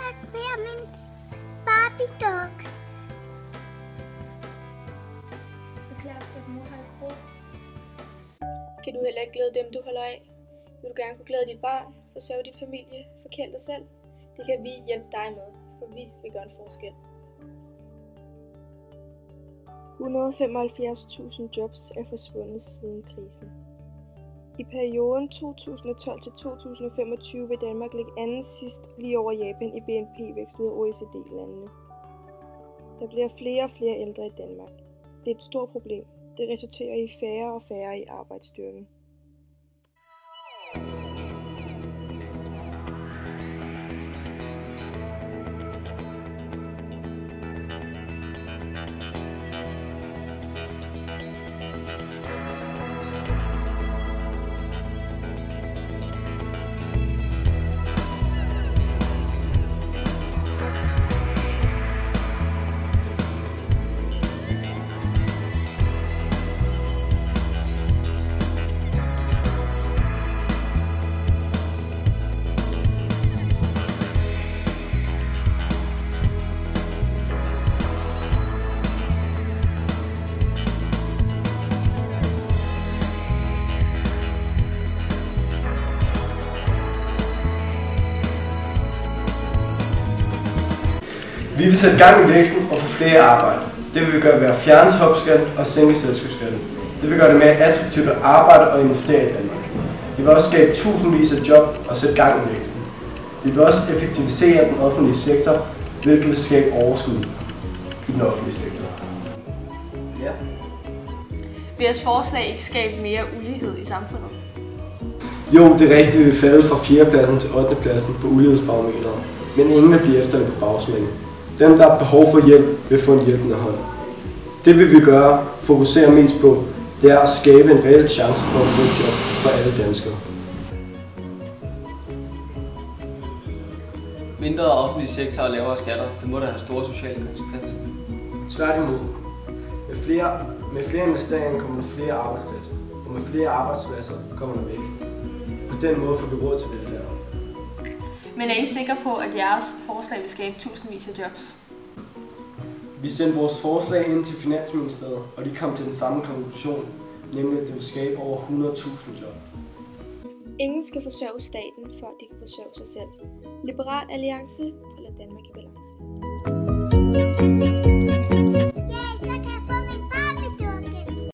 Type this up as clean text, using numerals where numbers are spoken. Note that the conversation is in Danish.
nok være min Barbie-dog. Beklager, skal mor have et råd? Kan du heller ikke glæde dem, du holder af? Vil du gerne kunne glæde dit barn, forsørge din familie, forkæle dig selv? Det kan vi hjælpe dig med, for vi vil gøre en forskel. 175.000 jobs er forsvundet siden krisen. I perioden 2012 til 2025 vil Danmark ligge anden sidst lige over Japan i BNP-vækst ud af OECD-landene. Der bliver flere og flere ældre i Danmark. Det er et stort problem. Det resulterer i færre og færre i arbejdsstyrken. Vi vil sætte gang i væksten og få flere arbejde. Det vil vi gøre ved at fjerne topskatten og sænke selskabsskatten. Det vil gøre det mere attraktivt at arbejde og investere i Danmark. Vi vil også skabe tusindvis af job og sætte gang i væksten. Vi vil også effektivisere den offentlige sektor, hvilket vil skabe overskud i den offentlige sektor. Ja. Vil jeres forslag ikke skabe mere ulighed i samfundet? Jo, det er rigtigt, vi vil falde fra 4. pladsen til 8. pladsen på ulighedsbarometeret, men ingen vil blive efterladt på bagsmækken. Dem, der har behov for hjælp, vil få en hjælpende hånd. Det vil vi fokusere mest på, det er at skabe en reel chance for at få et job for alle danskere. Mindre offentlig sektor og lavere skatter, det må da have store sociale konsekvenser. Tværtimod. Med flere investeringer kommer der flere arbejdspladser, og med flere arbejdspladser kommer der vækst. På den måde får vi råd til velfærd. Men er I sikre på, at jeres forslag vil skabe tusindvis af jobs? Vi sendte vores forslag ind til Finansministeriet, og de kom til den samme konklusion, nemlig at det vil skabe over 100.000 job. Ingen skal forsørge staten, for at de kan forsørge sig selv. Liberal Alliance holder Danmark i balance.